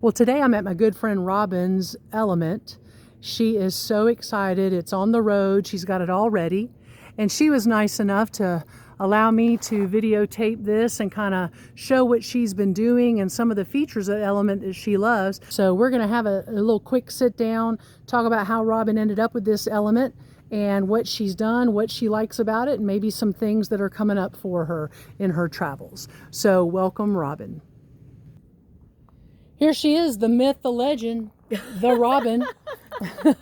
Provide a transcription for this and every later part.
Well, today I'm at my good friend Robin's element. She is so excited. It's on the road. She's got it all ready. And she was nice enough to allow me to videotape this and kind of show what she's been doing and some of the features of Element that she loves. So we're going to have a little quick sit down, talk about how Robin ended up with this Element and what she's done, what she likes about it, and maybe some things that are coming up for her in her travels. So welcome, Robin. Here she is, the myth, the legend, the Robin. Oh,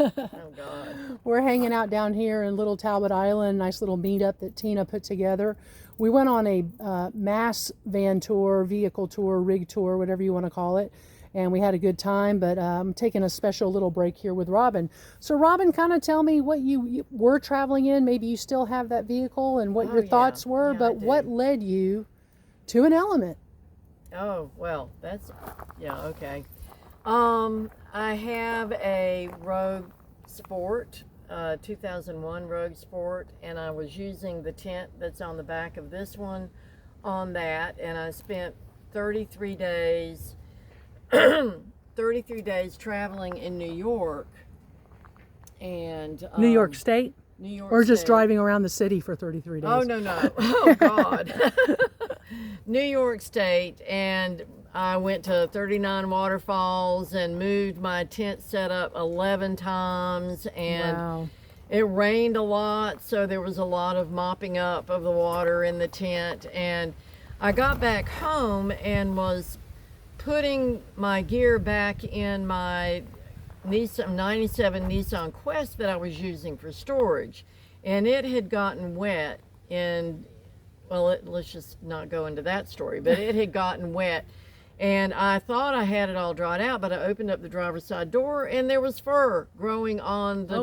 God. We're hanging out down here in Little Talbot Island, nice little meetup that Tina put together. We went on a mass van tour, vehicle tour, rig tour, whatever you want to call it, and we had a good time, but I'm taking a special little break here with Robin. So Robin, kind of tell me what you were traveling in. Maybe you still have that vehicle and what your thoughts were, but what led you to an Element? Oh, well, okay. I have a Rogue Sport, 2001 Rogue Sport, and I was using the tent that's on the back of this one on that, and I spent 33 days, 33 days traveling in New York, and New York State? New York Or just State. driving around the city for 33 days? Oh, no. Oh, God. New York State, and I went to 39 waterfalls and moved my tent setup 11 times, and wow. It rained a lot, so there was a lot of mopping up of the water in the tent, and I got back home and was putting my gear back in my Nissan 97 Nissan Quest that I was using for storage, and it had gotten wet in, well, let's just not go into that story, but it had gotten wet, and I thought I had it all dried out, but I opened up the driver's side door and there was fur growing on the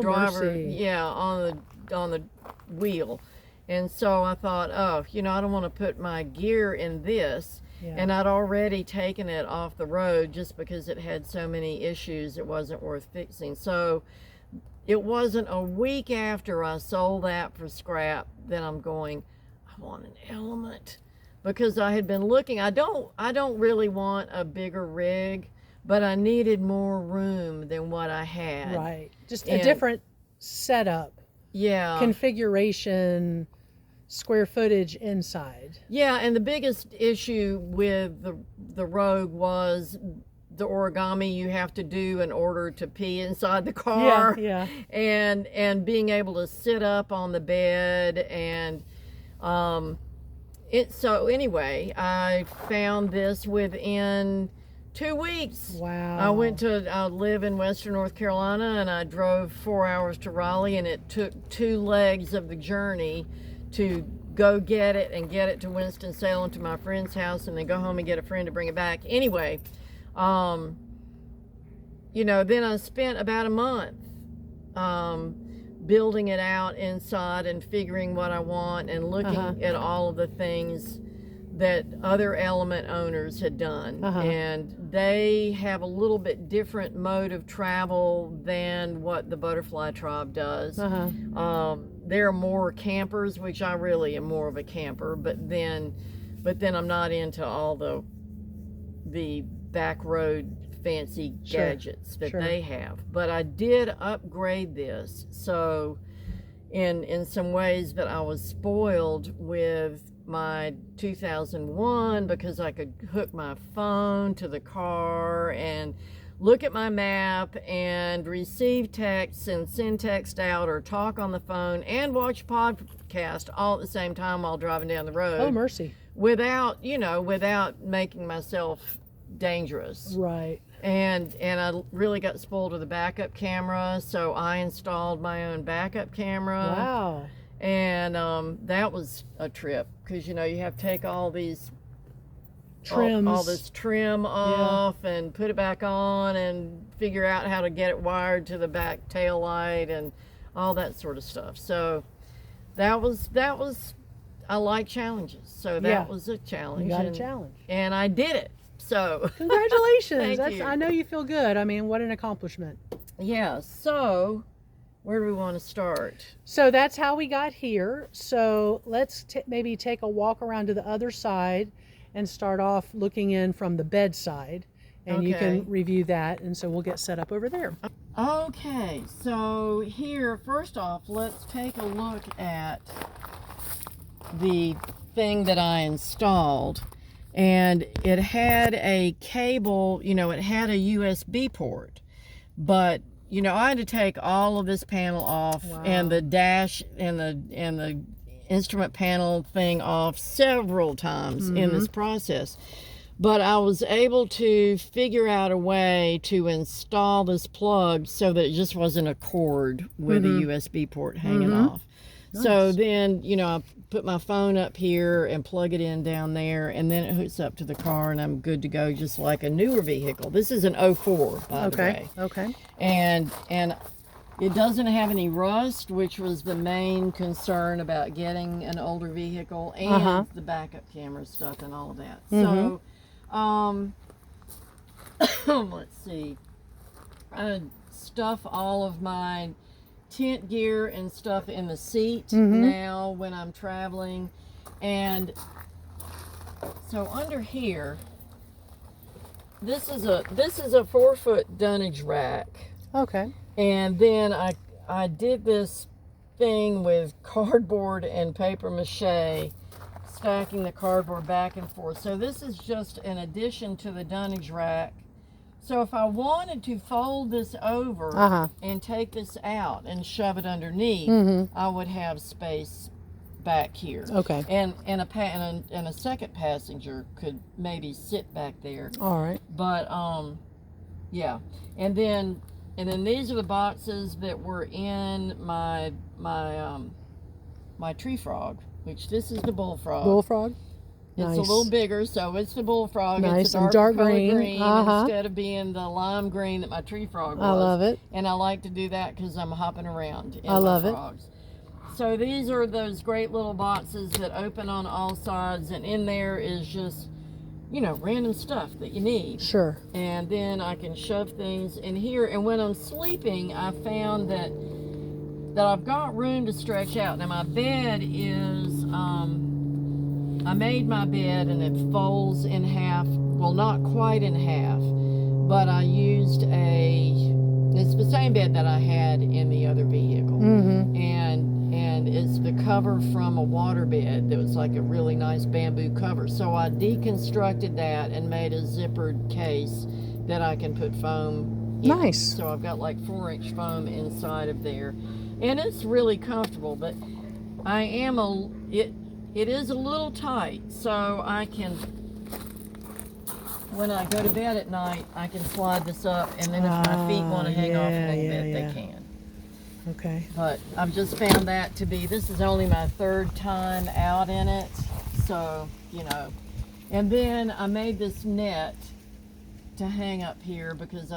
on the wheel. And so I thought, oh, I don't want to put my gear in this. Yeah. And I'd already taken it off the road just because it had so many issues, it wasn't worth fixing. So it wasn't a week after I sold that for scrap that I'm going, I want an Element, because I had been looking. I don't really want a bigger rig, but I needed more room than what I had. Right. Just a different setup. Yeah. Configuration, square footage inside. Yeah, and the biggest issue with the Rogue was the origami you have to do in order to pee inside the car. Yeah. And being able to sit up on the bed, and so anyway, I found this within 2 weeks. Wow. I live in Western North Carolina, and I drove 4 hours to Raleigh, and it took 2 legs of the journey to go get it and get it to Winston-Salem to my friend's house, and then go home and get a friend to bring it back. Anyway, then I spent about a month building it out inside and figuring what I want and looking at all of the things that other Element owners had done. And they have a little bit different mode of travel than what the Butterfly Tribe does. They're more campers, which I really am more of a camper, but then I'm not into all the back road fancy gadgets that they have. But I did upgrade this, so in some ways that I was spoiled with my 2001, because I could hook my phone to the car and look at my map and receive texts and send text out or talk on the phone and watch podcast all at the same time while driving down the road. Oh, mercy. Without making myself dangerous. Right. And I really got spoiled with a backup camera, so I installed my own backup camera. Wow. And that was a trip, because you have to take all these trims, all this trim off and put it back on and figure out how to get it wired to the back tail light and all that sort of stuff. So that was I like challenges, so that was a challenge. You got a challenge, and I did it. So congratulations. Thank you. I know you feel good. I mean, what an accomplishment. Yeah. So where do we want to start? So that's how we got here. So let's maybe take a walk around to the other side and start off looking in from the bedside and you can review that. And so we'll get set up over there. Okay, so here, first off, let's take a look at the thing that I installed. And it had a cable, you know, it had a USB port, but you know, I had to take all of this panel off, and the dash and the instrument panel thing off several times in this process. But I was able to figure out a way to install this plug so that it just wasn't a cord with a USB port hanging off. Nice. So then, you know, I put my phone up here and plug it in down there, and then it hooks up to the car, and I'm good to go, just like a newer vehicle. This is an 04, by the way. Okay. And it doesn't have any rust, which was the main concern about getting an older vehicle, and the backup camera stuff and all of that. So, let's see. I stuff all of my tent gear and stuff in the seat now when I'm traveling. And so under here, this is a 4-foot dunnage rack. Okay. And then I did this thing with cardboard and paper mache, stacking the cardboard back and forth. So this is just an addition to the dunnage rack. So if I wanted to fold this over and take this out and shove it underneath, I would have space back here. Okay. And a second passenger could maybe sit back there. All right. But yeah. And then these are the boxes that were in my tree frog, which this is the Bullfrog. Bullfrog. It's Nice. a little bigger, so it's the Bullfrog. Nice, it's a and dark green. instead of being the lime green that my tree frog was. I love it. And I like to do that because I'm hopping around in I love my it. frogs. So these are those great little boxes that open on all sides, and in there is just, you know, random stuff that you need. Sure. And then I can shove things in here. And when I'm sleeping, I found that I've got room to stretch out. Now my bed is, I made my bed and it folds in half. Well, not quite in half, but I used it's the same bed that I had in the other vehicle. And it's the cover from a water bed that was like a really nice bamboo cover. So I deconstructed that and made a zippered case that I can put foam in. Nice. So I've got like 4-inch foam inside of there. And it's really comfortable, but it is a little tight, so I can, when I go to bed at night, I can slide this up, and then if my feet want to hang off a little bit, they can. Okay. But I've just found that to be, this is only my 3rd time out in it, so, you know. And then I made this net to hang up here because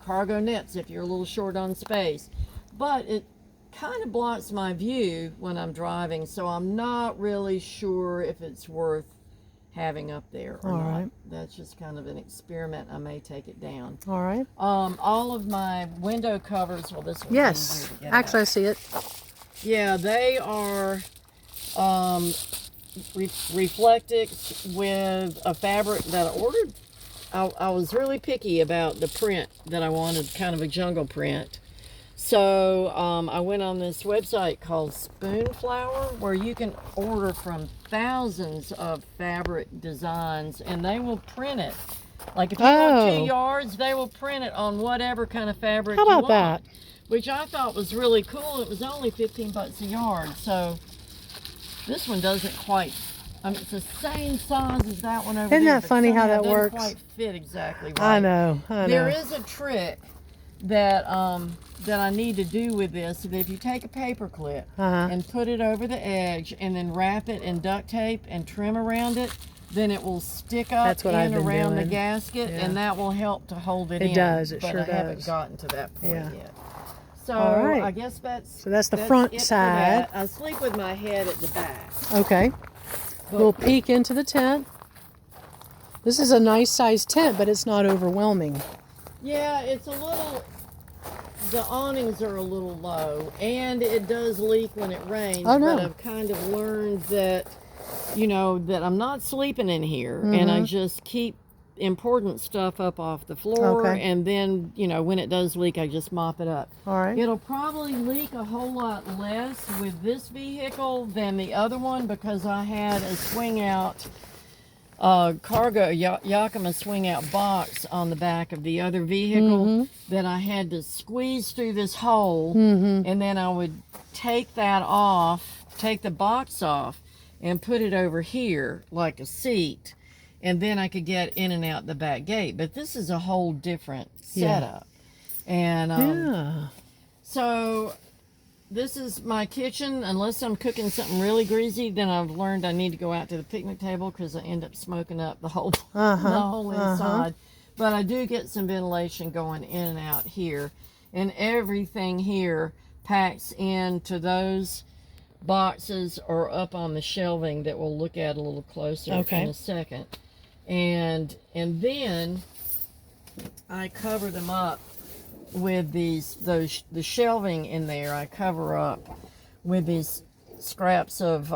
cargo nets if you're a little short on space. But it kind of blocks my view when I'm driving, so I'm not really sure if it's worth having up there or not. Right. That's just kind of an experiment. I may take it down. All right. All of my window covers, well, this one. Yes, actually I see it. Yeah, they are Reflectix with a fabric that I ordered. I was really picky about the print that I wanted, kind of a jungle print. So I went on this website called Spoonflower, where you can order from thousands of fabric designs, and they will print it. Like if you want 2 yards, they will print it on whatever kind of fabric you want. How about that? Which I thought was really cool. It was only 15 bucks a yard. So this one doesn't quite, I mean, it's the same size as that one over there. Isn't that funny how that works? It doesn't quite fit exactly right. I know. There is a trick that I need to do with this. That if you take a paper clip and put it over the edge and then wrap it in duct tape and trim around it, then it will stick up around the gasket, and that will help to hold it in. It does. It but sure I does. haven't gotten to that point yet. So I guess that's the front side. I sleep with my head at the back. Okay. We'll peek into the tent. This is a nice sized tent, but it's not overwhelming. Yeah, it's a little, the awnings are a little low, and it does leak when it rains. Oh, no. But I've kind of learned that, that I'm not sleeping in here, and I just keep important stuff up off the floor. Okay. And then, you know, when it does leak, I just mop it up. All right. It'll probably leak a whole lot less with this vehicle than the other one because I had a swing out cargo Yakima swing out box on the back of the other vehicle that I had to squeeze through this hole, and then I would take that off, take the box off, and put it over here like a seat, and then I could get in and out the back gate. But this is a whole different setup. And so this is my kitchen. Unless I'm cooking something really greasy, then I've learned I need to go out to the picnic table because I end up smoking up the whole, the whole inside. But I do get some ventilation going in and out here. And everything here packs into those boxes or up on the shelving that we'll look at a little closer in a second. And then I cover them up with the shelving in there. I cover up with these scraps of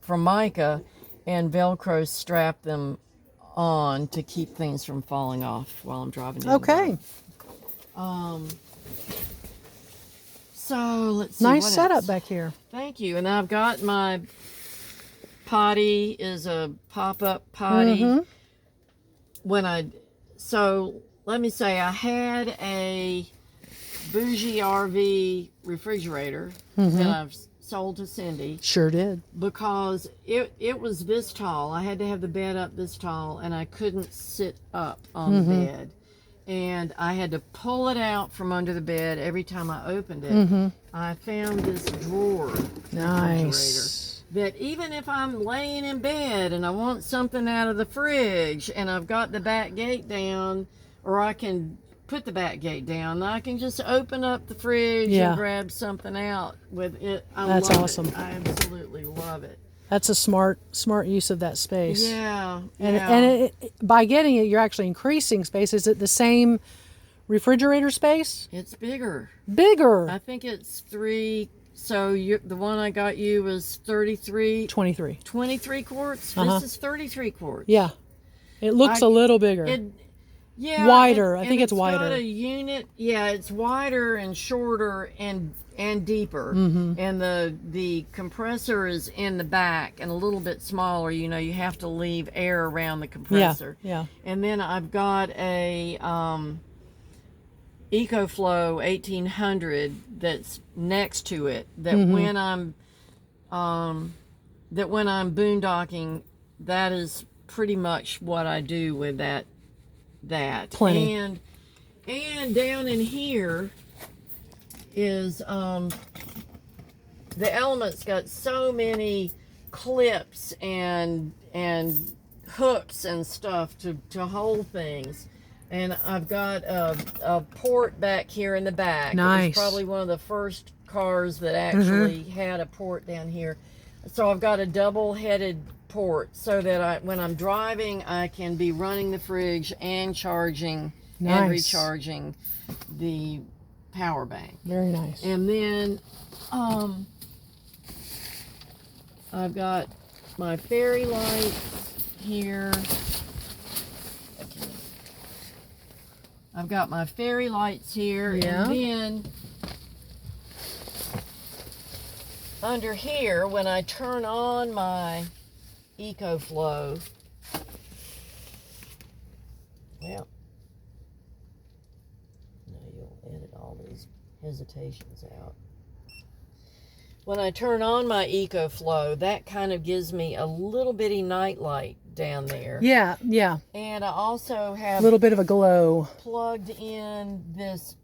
Formica and Velcro strap them on to keep things from falling off while I'm driving down the road. So let's see. Nice what setup else? back here. Thank you. And I've got my potty is a pop-up potty. So let me say I had a bougie RV refrigerator that I've sold to Cindy. Sure did. Because it was this tall. I had to have the bed up this tall, and I couldn't sit up on the bed. And I had to pull it out from under the bed every time I opened it. I found this drawer Nice. that even if I'm laying in bed and I want something out of the fridge and I've got the back gate down, or I can put the back gate down, I can just open up the fridge and grab something out with it. That's awesome. I absolutely love it. That's a smart use of that space. Yeah. And by getting it, you're actually increasing space. Is it the same refrigerator space? It's bigger. Bigger. I think it's 3. So the one I got you was 33. 23. 23 quarts. This is 33 quarts. Yeah. It looks a little bigger. Wider. I think it's wider. Got a unit. Yeah, it's wider and shorter and deeper. And the compressor is in the back and a little bit smaller. You know, you have to leave air around the compressor. Yeah. And then I've got a EcoFlow 1800 that's next to it. That when I'm boondocking, that is pretty much what I do with that. Plenty. And down in here is the Element's got so many clips and hooks and stuff to hold things. And I've got a port back here in the back. Nice. It was probably one of the first cars that actually had a port down here. So I've got a double-headed port so that when I'm driving, I can be running the fridge and charging and recharging the power bank. Very nice. And then I've got my fairy lights here. I've got my fairy lights here, and then under here, when I turn on my EcoFlow, well, now you'll edit all these hesitations out. When I turn on my EcoFlow, that kind of gives me a little bitty night light down there. Yeah. And I also have a little bit of a glow. Plugged in this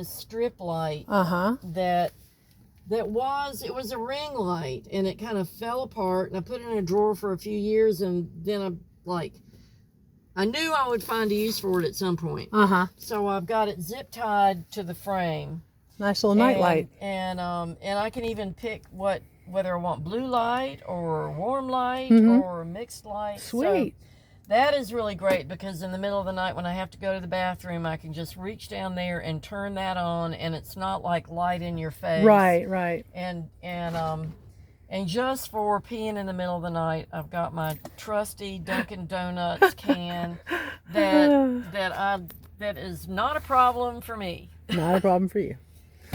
strip light it was a ring light, and it kind of fell apart, and I put it in a drawer for a few years, and then I knew I would find a use for it at some point. So I've got it zip tied to the frame. Nice little night light. And I can even pick whether I want blue light or warm light or mixed light. Sweet. So that is really great, because in the middle of the night when I have to go to the bathroom, I can just reach down there and turn that on, and it's not like light in your face. Right. And And just for peeing in the middle of the night, I've got my trusty Dunkin' Donuts can that is not a problem for me. Not a problem for you.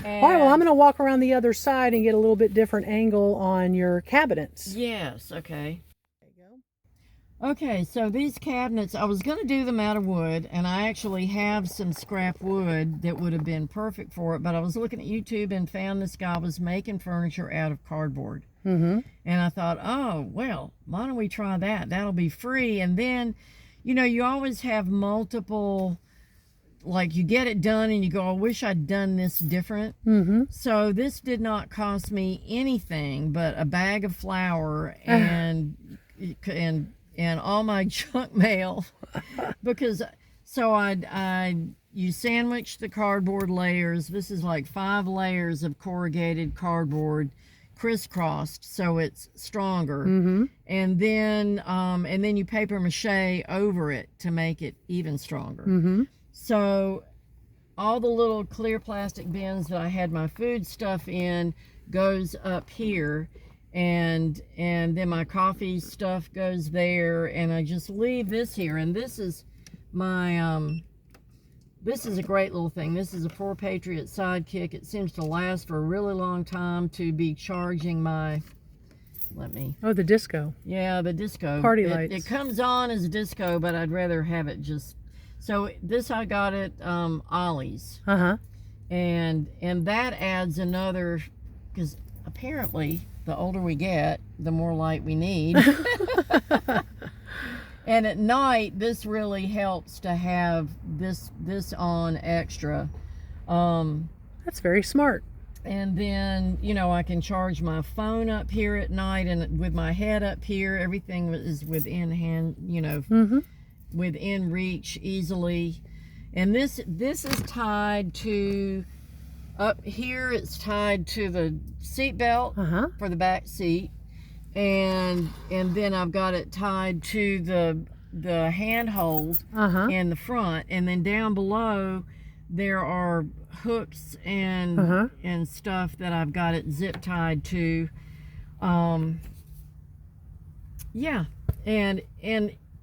And All right, well, I'm going to walk around the other side and get a little bit different angle on your cabinets. yes, okay. There you go. Okay, so these cabinets, I was going to do them out of wood, and I actually have some scrap wood that would have been perfect for it, but I was looking at YouTube and found this guy was making furniture out of cardboard. Mm-hmm. And I thought, oh, well, why don't we try that? That'll be free. And then, you know, you always have multiple, like you get it done and you go, I wish I'd done this different. Mm-hmm. So this did not cost me anything but a bag of flour and all my junk mail. Because so you sandwich the cardboard layers. This is like 5 layers of corrugated cardboard crisscrossed so it's stronger. Mm-hmm. And then you paper mache over it to make it even stronger. Mm-hmm. So all the little clear plastic bins that I had my food stuff in goes up here, and then my coffee stuff goes there, and I just leave this here. And this is my this is a great little thing. This is a Poor Patriot Sidekick. It seems to last for a really long time to be charging my, Oh, the disco. Yeah, the disco. Party lights. It comes on as a disco, but I'd rather have it just, so this I got at Ollie's. Uh-huh. And that adds another, because apparently the older we get, the more light we need. And at night, this really helps to have this on extra. That's very smart. And then, you know, I can charge my phone up here at night, and with my head up here, everything is within hand, you know, Mm-hmm. within reach easily. And this is tied to, up here it's tied to the seat belt Uh-huh. for the back seat. And then I've got it tied to the handholds Uh-huh. in the front, and then down below there are hooks and Uh-huh. and stuff that I've got it zip tied to. Yeah, and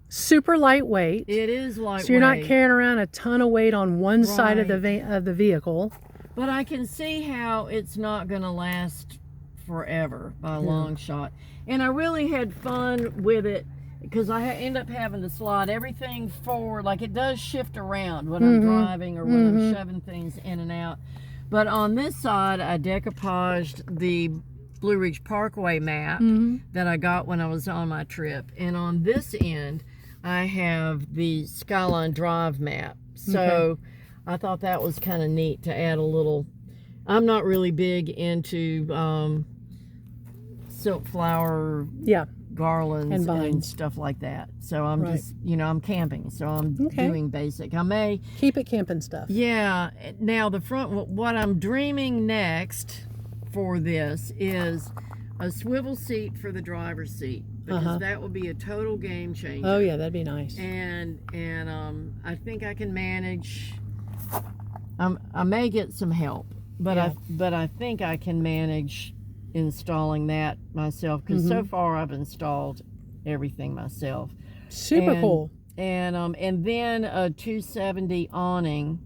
Super lightweight. it is lightweight. So you're not carrying around a ton of weight on one side of the vehicle. But I can see how it's not going to last forever by a long shot. And I really had fun with it, because I end up having to slide everything forward. Like, it does shift around when I'm driving or when I'm shoving things in and out. But on this side, I decoupaged the Blue Ridge Parkway map that I got when I was on my trip. And on this end, I have the Skyline Drive map. So I thought that was kind of neat to add a little. I'm not really big into silk flower garlands And vines. and stuff like that. So I'm just, you know, I'm camping, so I'm doing basic. I may Keep it camping stuff. Yeah. Now the front, what I'm dreaming next for this is a swivel seat for the driver's seat, because that will be a total game changer. Oh yeah, that'd be nice. And I think I can manage. I may get some help, but I think I can manage installing that myself, because so far I've installed everything myself. Super cool. And then a 270 awning.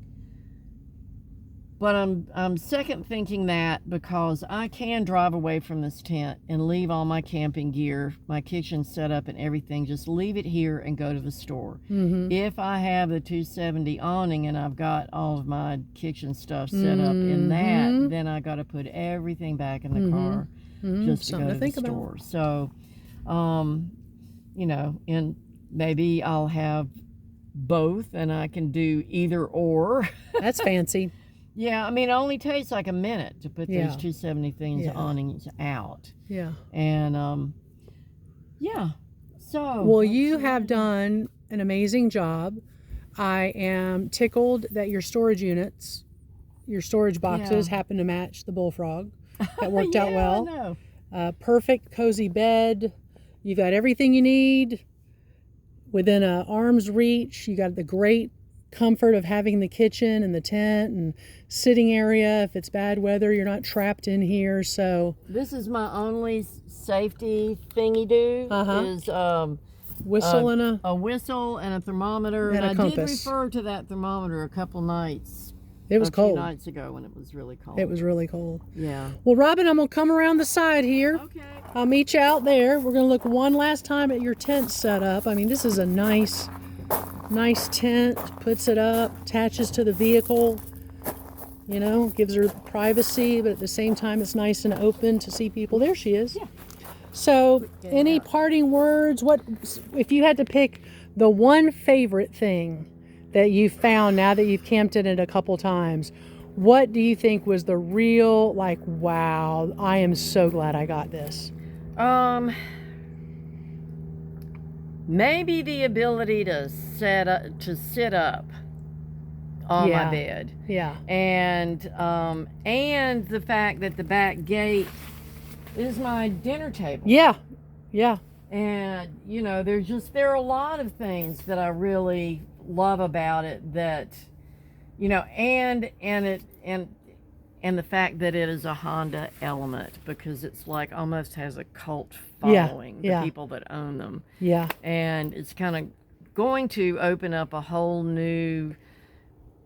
But I'm second thinking that, because I can drive away from this tent and leave all my camping gear, my kitchen set up and everything, just leave it here and go to the store. If I have the 270 awning and I've got all of my kitchen stuff set up in that, then I got to put everything back in the car just to go to the store. So, you know, and maybe I'll have both and I can do either or. That's fancy. Yeah, I mean, it only takes like a minute to put these 270 things awnings out. Yeah. And, yeah. So. Well, you have done an amazing job. I am tickled that your storage units, your storage boxes happen to match the Bullfrog. That worked out well. I know. Perfect, cozy bed. You've got everything you need within a arm's reach. You got the great comfort of having the kitchen and the tent and sitting area. If it's bad weather, you're not trapped in here. So this is my only safety thingy do is whistle and a whistle and a thermometer. And a I compass. did refer to that thermometer a couple nights. It was cold. A few nights ago when it was really cold. It was really cold. Yeah. Well, Robin, I'm gonna come around the side here. Okay. I'll meet you out there. We're gonna look one last time at your tent setup. I mean, this is a nice tent. Puts it up, attaches to the vehicle. You know, gives her privacy, but at the same time, it's nice and open to see people. There she is. Yeah. So, any parting words? What if you had to pick the one favorite thing that you found now that you've camped in it a couple times? What do you think was the real, like, wow, I am so glad I got this? Maybe the ability to sit up on my bed. Yeah. And the fact that the back gate is my dinner table. Yeah. Yeah. And you know, there are a lot of things that I really love about it, that you know, and the fact that it is a Honda Element, because it's like almost has a cult following, the people that own them. Yeah. And it's kind of going to open up a whole new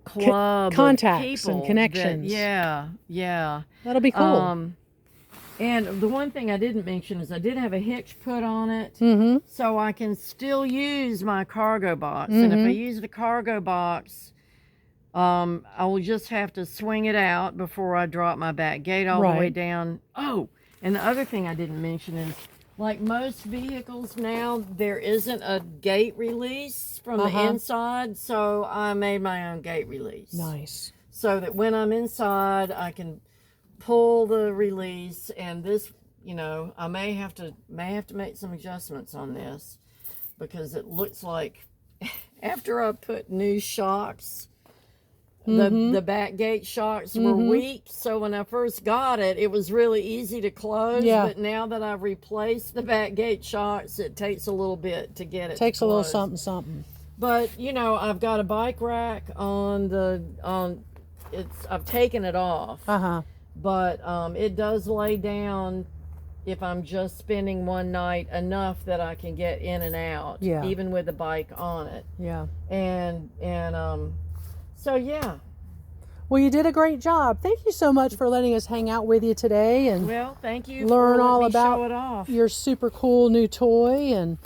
club contacts of people and connections. Yeah. That'll be cool. And the one thing I didn't mention is I did have a hitch put on it, so I can still use my cargo box. And if I use the cargo box, I will just have to swing it out before I drop my back gate all the way down. Oh, and the other thing I didn't mention is, like most vehicles now, there isn't a gate release from the inside, so I made my own gate release. Nice. So that when I'm inside, I can pull the release. And this, you know, I may have to make some adjustments on this, because it looks like after I put new shocks, the back gate shocks were weak, so when I first got it, it was really easy to close. But now that I've replaced the back gate shocks, it takes a little bit to get it. Takes a little something. But you know, I've got a bike rack I've taken it off. But it does lay down, if I'm just spending one night, enough that I can get in and out, even with the bike on it. Yeah. And so yeah. Well, you did a great job. Thank you so much for letting us hang out with you today and thank you learn for all letting me about show it off. Your super cool new toy. And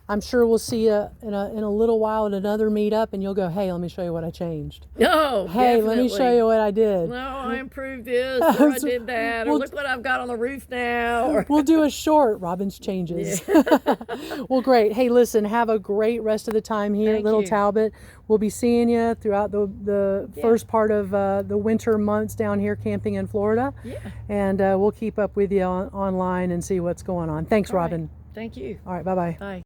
I'm sure we'll see you in a little while at another meetup, and you'll go, hey, let me show you what I changed. Oh, hey, definitely. Let me show you what I did. No, I improved this, or I did that, or look what I've got on the roof now. We'll do a short Robin's changes. Well, great. Hey, listen, have a great rest of the time here at Little Talbot. We'll be seeing you throughout the first part of the winter months down here camping in Florida. Yeah. And we'll keep up with you online and see what's going on. Thanks, Robin. Thank you. All right, bye-bye. Bye.